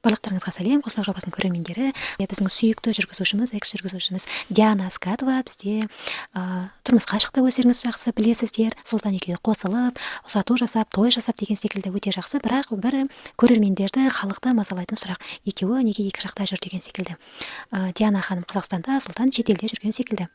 Барлықтарыңызға сәлем, Қосылық жобасының көрермендері. Біздің сүйікті жүргізушіміз, экс-жүргізушіміз Диана Скатова бізде тұрмысқа шықты, өздеріңіз жақсы білесіздер. Сұлтан екеуі қосылып, ұзату жасап, той жасап деген секілді өте жақсы, бірақ бір көрермендерді, халықты мазалайтын сұрақ. Екеуі неге екі жақта жүр деген секілді. Диана ханым Қазақстанда, Сұлтан шетелде жүрген секілді.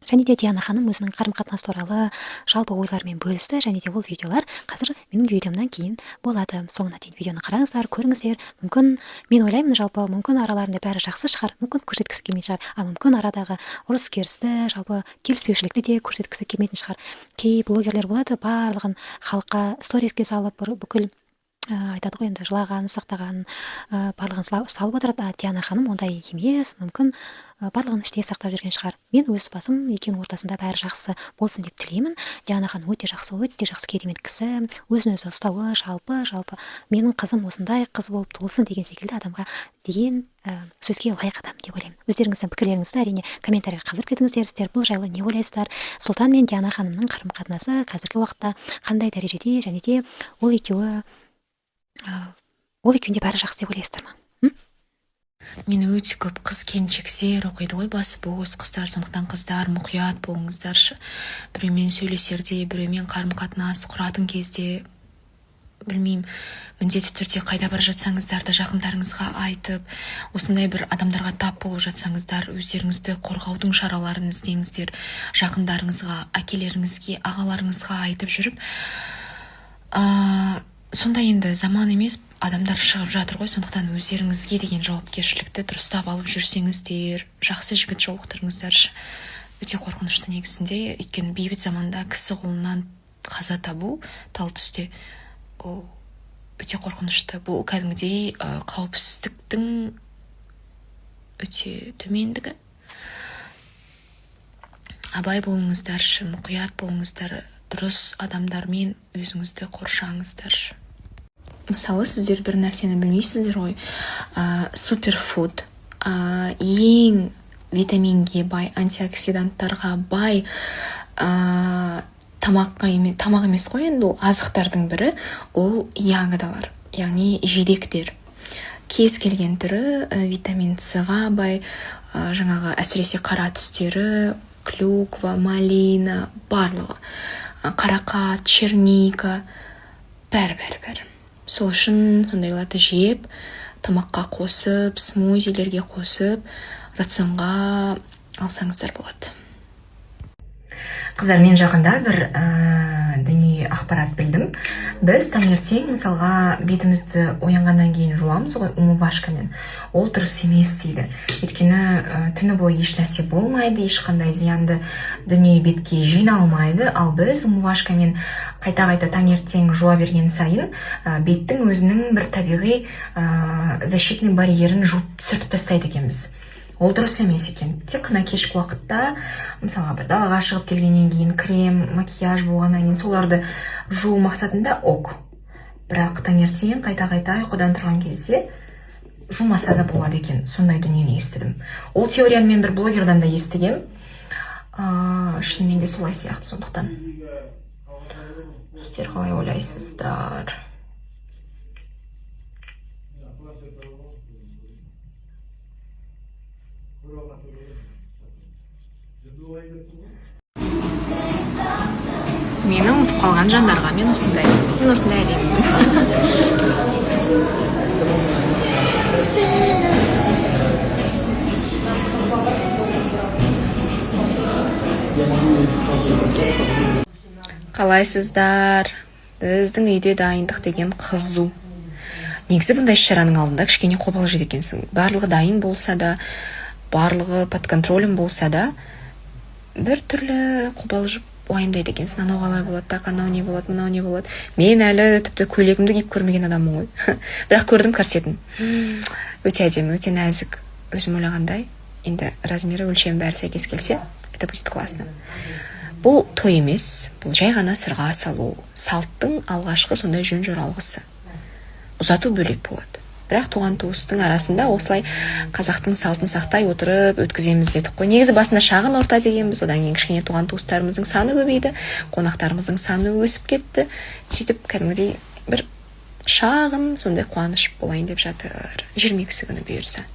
Және де Диана ханым өзінің қарым-қатынас туралы жалпы ойларымен бөлісті, және де ол видеолар қазір менің видеомнан кейін болады. Соңына дейін видеоны қараңыздар, көріңіздер. Мүмкін, мен ойлаймын, жалпы мүмкін араларында бәрі жақсы шығар, мүмкін көрсеткісі келмейтін шығар, мүмкін арадағы ұрыс-керісті, жалпы келіспеушілікті де көрсеткісі келмейтін шығар. Кей блогерлер болады, барлығын халыққа сториске салып, бүкіл айтады ғой енді, жылаған, сақтаған, барлығын салып отырады. Диана ханым ондай емес, мүмкін барлығын іште сақтап жүрген шығар. Мен өз басым екеуінің ортасында бәрі жақсы болсын деп тілеймін. Диана ханым өте жақсы керемет кісі, өзін өзі ұстауы, жалпы менің қызым осындай қыз болып туылсын деген секілді адамға деген сөзге лайық адам деп ойлаймын. Өздеріңіздің пікірлеріңізді әрине комментарийға қалдырып кетіңіздер. Сіздер бұл жайлы не ойлайсыздар? Сұлтан мен Диана ханымның қарым-қатынасы қазіргі уақытта қандай дәрежеде, және де ол екеуінде бәрі жақсы деп ойлайсыздар ма? Мен өте көп қыз келіншектер оқиды ғой, басы бос қыздар, сондықтан қыздар мұқият болыңыздаршы. Біреумен сөйлесерде, біреумен қарым-қатынас құратын кезде, білмеймін, міндетті түрде қайда бара жатсаңыздар да жақындарыңызға айтып, осындай бір адамдарға тап болып жатсаңыздар, өздеріңізді қорғаудың шараларын іздеңіздер, жақындарыңызға, әкелеріңізге, ағаларыңызға айтып жүріп, сонда енді заман емес, адамдар шығып жатыр ғой, сондықтан өздеріңізге деген жауапкершілікті дұрыстап алып жүрсеңіздер, жақсы жігіт жолықтырыңыздаршы. Өте қорқынышты негізінде, өйткені бейбіт заманда кісі қолынан қаза табу тал түсте, ол өте қорқынышты. Бұл кәдімгідей қауіпсіздіктің өте төмендігі. Абай болыңыздаршы, мұқият болыңыздар, дұрыс адамдармен өзіңізді қоршаңыздаршы. Мысалы, сіздер бір нәрсені білмейсіздер ғой, суперфуд, ең витаминге бай, антиоксиданттарға бай тамақ емес қой, енді ол азықтардың бірі, ол ягодалар, яғни жидектер. Кез келген түрі витамин С-ға бай, жаңағы әсіресе қара түстері, клюква, малина, барлығы, қарақат, черника, бәрі. Сол үшін сондайларды жеп, тамаққа қосып, смузилерге қосып, рационға алсаңыздар болады. Қыздар, мен жақында бір дүние ақпарат білдім. Біз таңертең мысалға бетімізді оянғаннан кейін жуамыз ғой, умывашкамен. Ол дұрыс емес дейді. Өйткені түні бойы еш нәрсе болмайды, ешқандай зиянды дүние бетке жиналмайды, ал біз умывашкамен қайта таңертең жуа берген сайын беттің өзінің бір табиғи защитный барьерін жуып сүртіп тастайды екенбіз. Ол дұрыс емес екен. Тек қана кешкі уақытта, мысалға бір далаға шығып келгеннен кейін крем, макияж болғаннан кейін соларды жуу мақсатында ок. Бірақ таңертең қайта ұйқыдан тұрған кезде жумаса да болады екен. Сондай дүниені естідім. Ол теорияны мен бір блогердан да естігем. Шынымен де солай сияқты, сондықтан. Сіздер қалай ойлайсыздар? Мені ұмытып қалған жандарға мен осындай әдемін. Қалайсыздар? Біздің үйде дайындық деген қызу. Негізі бұндай шараның алдында кішкене қобалжиды екенсің. Барлығы дайын болса да, барлығы под контролем болса да, бір түрлі қобалжып уайымдайды екенсің. Анау қалай болады, так, анау не болады, мынау не болады. Мен әлі тіпті көйлегімді киіп көрмеген адаммын ғой. Бірақ көрдім корсетін. Өте әдемі, өте нәзік. Өзім ойлағандай, енді размері, өлшем бәрі сәйкес келсе, это будет классно. Бұл той емес, бұл жай ғана сырға салу. Салттың алғашқы сондай жөн жоралғысы. Ұзату бөлек болады. Бірақ туған туыстың арасында осылай қазақтың салтын сақтай отырып өткіземіз дедік қой. Негізі басында шағын орта дегенбіз, одан кейін кішкене туған туыстарымыздың саны көбейді, қонақтарымыздың саны өсіп кетті. Сөйтіп кәдімгідей бір шағын сондай қуаныш болайын деп жатыр 22-сі күні бұйырса.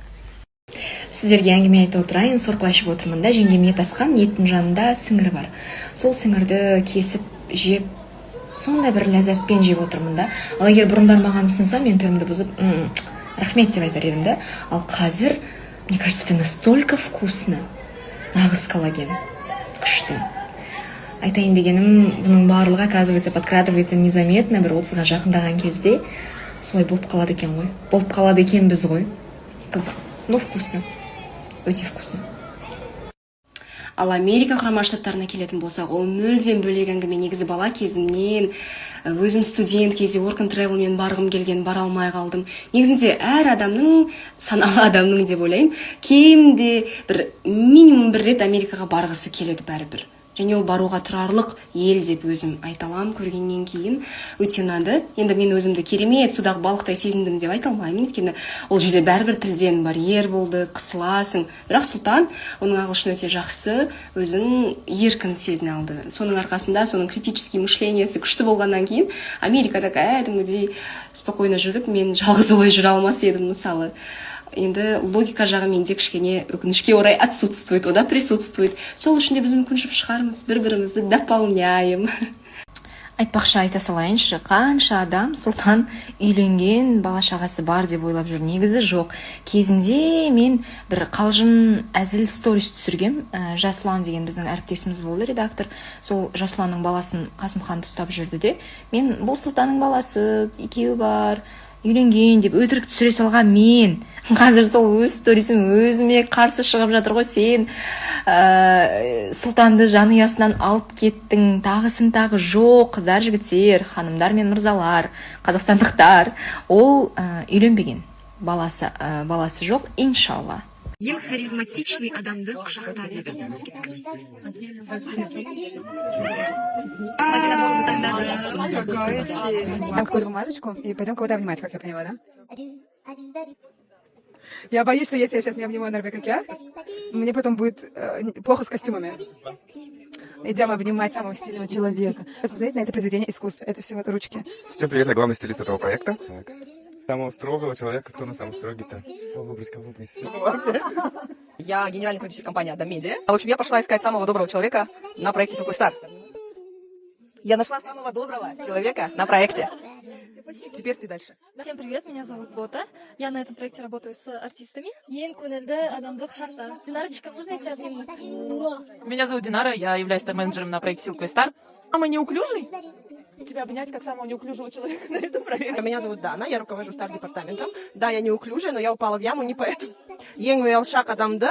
Сіздерге әңгіме айтып отырайын, сорпа ішіп отырмын да, жеңгем ет асқан, еттің жанында сіңір бар. Сол сіңірді кесіп жеп, сондай бір ләззатпен жеп отырмын да. Ал егер бұрындар маған ұсынса, мен төрімді бұзып, рахмет деп айтар едім да. Ал қазір, мне кажется, это настолько вкусно. Нағыз коллаген. Күшті. Айтайын дегенім, бұның барлығы, оказывается, подкрадывается незаметно, бір 30-ға жақындаған кезде солай болып қалады екен ғой. Болып қалады екен біз ғой. Қызық. Но вкусно. Өте вкусно. Ал Америка құрама штаттарына келетін болсақ, ол мүлдем бөлек әңгіме. Негізі бала кезімнен, өзім студент кезде work and travelмен барғым келген, бара алмай қалдым. Негізінде әр адамның, саналы адамның деп ойлаймын, кемде бір минимум бір рет Америкаға барғысы келеді бәрібір. Және ол баруға тұрарлық ел деп өзім айталам, көргеннен кейін өте ұнады. Енді мен өзімді керемет судағы балықтай сезіндім деп айта алмаймын, өйткені ол жерде бәрібір тілден барьер болды, қысыласың. Бірақ Сұлтан, оның ағылшын өте жақсы, өзін еркін сезіне алды. Соның арқасында, соның критический мышлениясы күшті болғаннан кейін Америкада кәдімгідей спокойно жүрдік. Мен жалғыз олай жүре алмас едім мысалы. Енді логика жағы менде кішкене өкінішке орай отсутствует, ода присутствует. Сол үшін де біз мүмкіншіп шығармыз, бір-бірімізді дополняем. Айтпақшы айта салайыншы, қанша адам Сұлтан үйленген, бала шағасы бар деп ойлап жүр. Негізі жоқ. Кезінде мен бір қалжың әзіл сторис түсіргем. Жасұлан деген біздің әріптесіміз болды, редактор. Сол Жасұланның баласын Қасымханды ұстап жүрді де. Мен бұл Сұлтанның баласы, екеуі бар, үйленген деп өтірік түсіре салған мен. Қазір сол өз сторисім өзіме қарсы шығып жатыр ғой, сен Сұлтанды жанұясынан алып кеттің, тағысын тағы жоқ. Қыздар, жігіттер, ханымдар мен мырзалар, қазақстандықтар, ол үйленбеген, баласы жоқ, иншалла. Ең харизматичный адамды құшақта деді. Дам какую-то бумажечку и пойдем кого-то обнимать, как я поняла, да? Я боюсь, что если я сейчас не обниму Нарбека, мне потом будет плохо с костюмами. Идем обнимать самого стильного человека. Посмотрите на это произведение искусства. Это всего ручки. Всем привет, я главный стилист этого проекта. Так. Самого строгого человека, кто на самом строгий-то? Кого выбрать? Я генеральный продюсер компании Адам Медиа. В общем, я пошла искать самого доброго человека на проекте Silky Star. Я нашла самого доброго человека на проекте. Теперь ты дальше. Всем привет, меня зовут Бота. Я на этом проекте работаю с артистами. Ең көңілді адамды құшақта. Динарочка, можно я тебя обниму? Меня зовут Динара, я являюсь топ-менеджером на проекте Silky Star. Самый неуклюжий? Тебя обнять как самого неуклюжего человека на этом проекте. Меня зовут Дана, я руковожу стар-департаментом. Да, я неуклюжая, но я упала в яму не поэтому. Ең уялшақ адамды.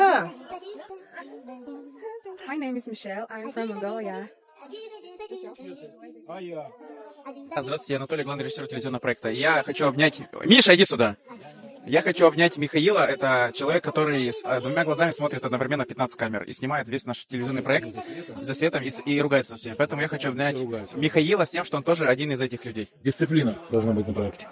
My name is Michelle. I'm from Mongolia. Здравствуйте, я Анатолий, главный режиссер телевизионного проекта. Я хочу обнять... Миша, иди сюда! Я хочу обнять Михаила. Это человек, который с двумя глазами смотрит одновременно 15 камер и снимает весь наш телевизионный проект за светом и ругается со всеми. Поэтому я хочу обнять Михаила с тем, что он тоже один из этих людей. Дисциплина должна быть на проекте.